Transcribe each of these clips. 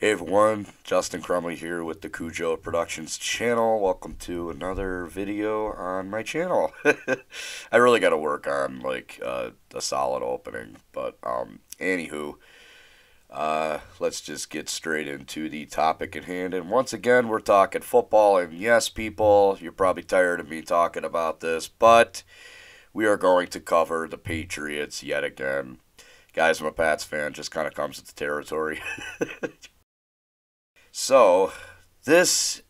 Hey everyone, Justin Crumley here with the Cujo Productions channel. Welcome to another video on my channel. I really got to work on a solid opening, but anywho, let's just get straight into the topic at hand. And once again, we're talking football. And yes, people, you're probably tired of me talking about this, but we are going to cover the Patriots yet again. Guys, I'm a Pats fan. Just kind of comes with the territory. So, this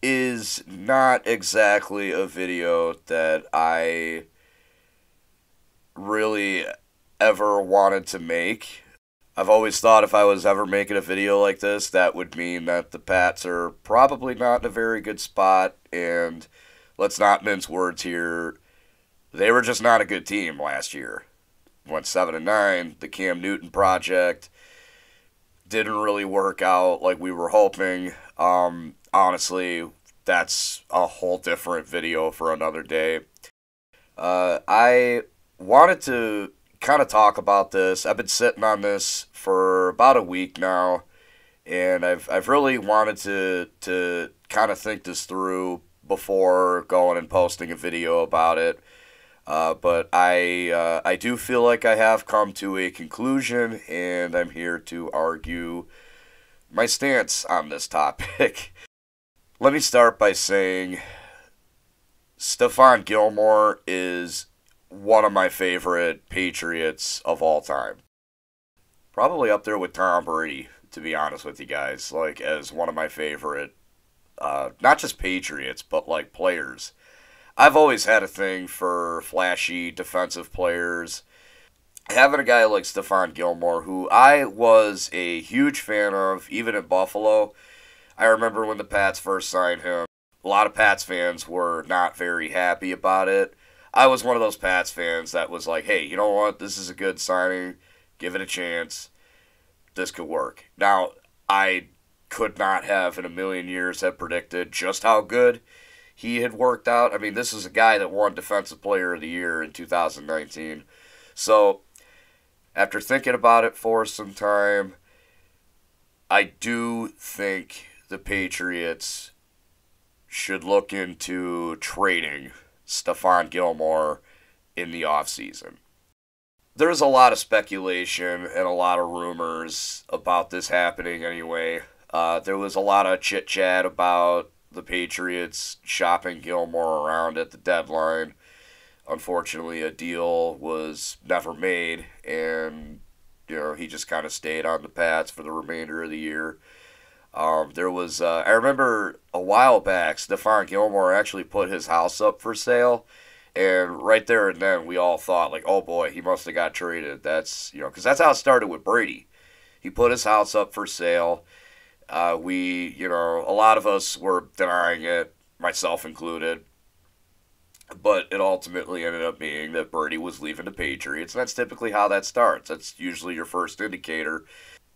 is not exactly a video that I really ever wanted to make. I've always thought if I was ever making a video like this, that would mean that the Pats are probably not in a very good spot, and let's not mince words here. They were just not a good team last year. Went 7-9, the Cam Newton project didn't really work out like we were hoping. Honestly, that's a whole different video for another day. I wanted to kind of talk about this. I've been sitting on this for about a week now, and I've really wanted to kind of think this through before going and posting a video about it. But I do feel like I have come to a conclusion, and I'm here to argue my stance on this topic. Let me start by saying Stephon Gilmore is one of my favorite Patriots of all time. Probably up there with Tom Brady, to be honest with you guys, as one of my favorite, not just Patriots, but players. I've always had a thing for flashy defensive players. Having a guy like Stephon Gilmore, who I was a huge fan of, even in Buffalo. I remember when the Pats first signed him, a lot of Pats fans were not very happy about it. I was one of those Pats fans that was like, hey, you know what? This is a good signing. Give it a chance. This could work. Now, I could not have in a million years have predicted just how good he had worked out. I mean, this is a guy that won Defensive Player of the Year in 2019. So, after thinking about it for some time, I do think the Patriots should look into trading Stephon Gilmore in the offseason. There's a lot of speculation and a lot of rumors about this happening anyway. There was a lot of chit-chat about the Patriots shopping Gilmore around at the deadline. Unfortunately, a deal was never made, and he just kind of stayed on the Pats for the remainder of the year. I remember a while back, Stephon Gilmore actually put his house up for sale, and right there and then we all thought, oh boy, he must have got traded. That's, because that's how it started with Brady. He put his house up for sale. A lot of us were denying it, myself included, but it ultimately ended up being that Brady was leaving the Patriots, and that's typically how that starts. That's usually your first indicator.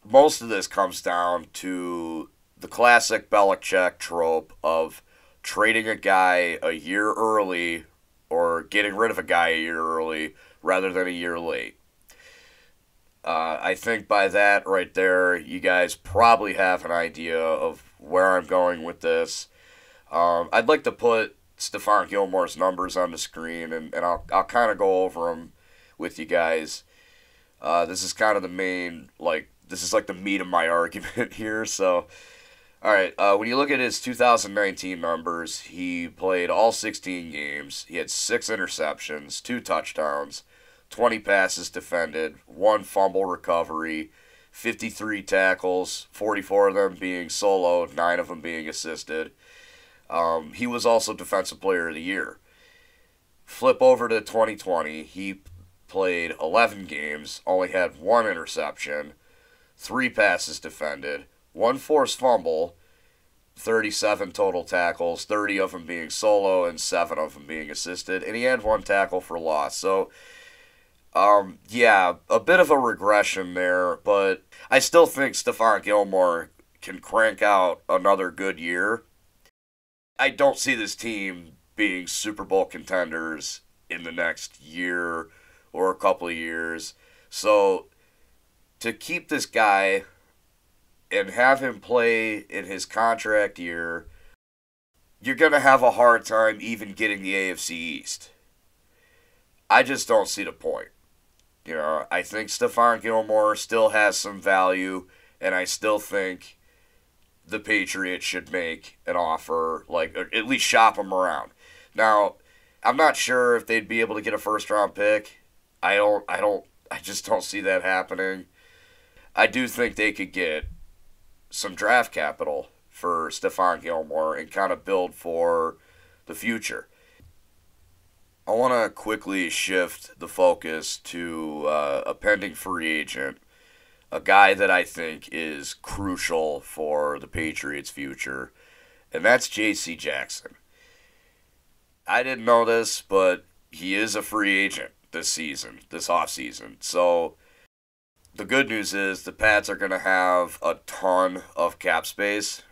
Most of this comes down to the classic Belichick trope of trading a guy a year early or getting rid of a guy a year early rather than a year late. I think by that right there, you guys probably have an idea of where I'm going with this. I'd like to put Stephon Gilmore's numbers on the screen, and I'll kind of go over them with you guys. This is kind of the main, this is the meat of my argument here. So, all right, when you look at his 2019 numbers, he played all 16 games. He had 6 interceptions, 2 touchdowns, 20 passes defended, 1 fumble recovery, 53 tackles, 44 of them being solo, 9 of them being assisted. He was also Defensive Player of the Year. Flip over to 2020, he played 11 games, only had 1 interception, 3 passes defended, 1 forced fumble, 37 total tackles, 30 of them being solo and 7 of them being assisted, and he had 1 tackle for loss. So, a bit of a regression there, but I still think Stephon Gilmore can crank out another good year. I don't see this team being Super Bowl contenders in the next year or a couple of years. So, to keep this guy and have him play in his contract year, you're going to have a hard time even getting the AFC East. I just don't see the point. You know, I think Stephon Gilmore still has some value, and I still think the Patriots should make an offer, like, or at least shop him around. Now, I'm not sure if they'd be able to get a first round pick. I just don't see that happening. I do think they could get some draft capital for Stephon Gilmore and kind of build for the future. I want to quickly shift the focus to a pending free agent, a guy that I think is crucial for the Patriots' future, and that's J.C. Jackson. I didn't know this, but he is a free agent this season, this offseason. So the good news is the Pats are going to have a ton of cap space.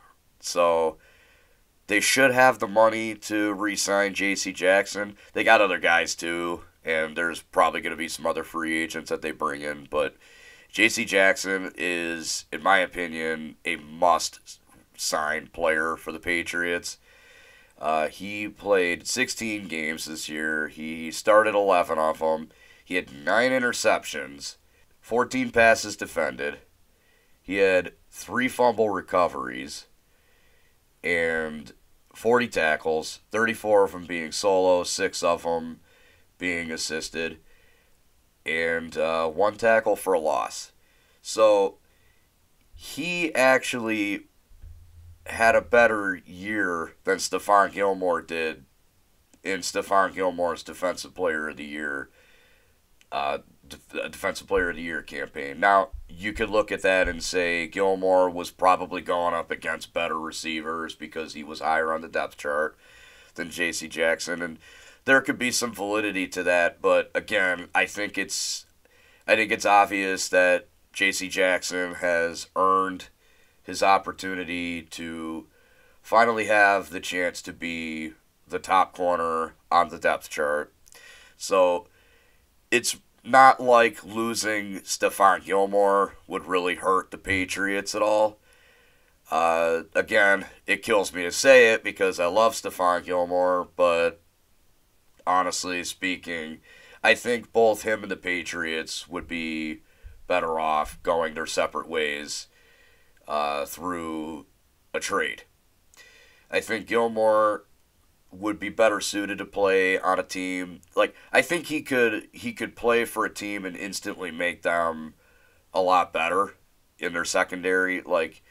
So they should have the money to re-sign J.C. Jackson. They got other guys too, and there's probably going to be some other free agents that they bring in. But J.C. Jackson is, in my opinion, a must-sign player for the Patriots. He played 16 games this year. He started 11 of them. He had 9 interceptions, 14 passes defended. He had 3 fumble recoveries, and 40 tackles, 34 of them being solo, 6 of them being assisted, and 1 tackle for a loss. So he actually had a better year than Stephon Gilmore did in Stephon Gilmore's Defensive Player of the Year Defensive Player of the Year campaign. Now, you could look at that and say Gilmore was probably going up against better receivers because he was higher on the depth chart than J.C. Jackson, and there could be some validity to that. But again, I think it's obvious that J.C. Jackson has earned his opportunity to finally have the chance to be the top corner on the depth chart. So it's not like losing Stephon Gilmore would really hurt the Patriots at all. Again, it kills me to say it because I love Stephon Gilmore, but honestly speaking, I think both him and the Patriots would be better off going their separate ways through a trade. I think Gilmore would be better suited to play on a team. Like, I think he could play for a team and instantly make them a lot better in their secondary. Like,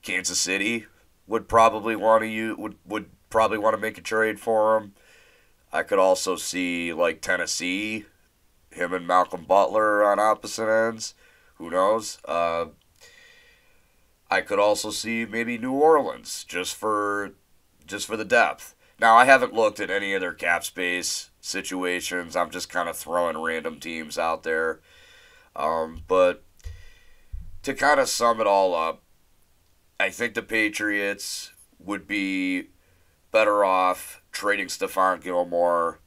Kansas City would probably want to make a trade for him. I could also see like Tennessee, him and Malcolm Butler on opposite ends. Who knows? I could also see maybe New Orleans just for the depth. Now, I haven't looked at any of their cap space situations. I'm just kind of throwing random teams out there. But to kind of sum it all up, I think the Patriots would be better off trading Stephon Gilmore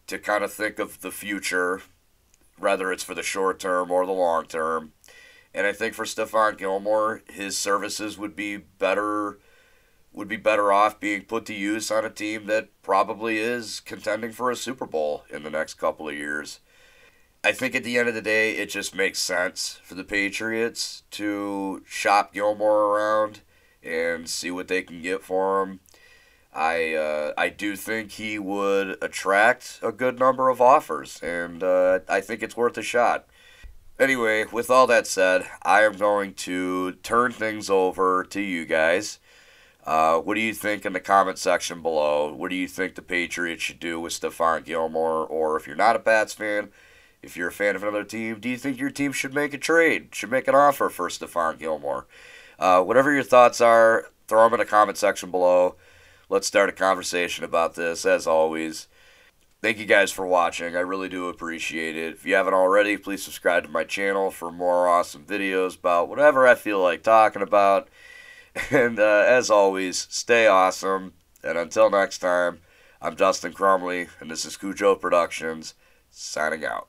to kind of think of the future, whether it's for the short term or the long term. And I think for Stephon Gilmore, his services would be better off being put to use on a team that probably is contending for a Super Bowl in the next couple of years. I think at the end of the day, it just makes sense for the Patriots to shop Gilmore around and see what they can get for him. I do think he would attract a good number of offers, and I think it's worth a shot. Anyway, with all that said, I am going to turn things over to you guys. What do you think in the comment section below? What do you think the Patriots should do with Stephon Gilmore? Or if you're not a Pats fan, if you're a fan of another team, do you think your team should make a trade, should make an offer for Stephon Gilmore? Whatever your thoughts are, throw them in the comment section below. Let's start a conversation about this, as always. Thank you guys for watching. I really do appreciate it. If you haven't already, please subscribe to my channel for more awesome videos about whatever I feel like talking about. And as always, stay awesome. And until next time, I'm Dustin Crumley, and this is Cujo Productions, signing out.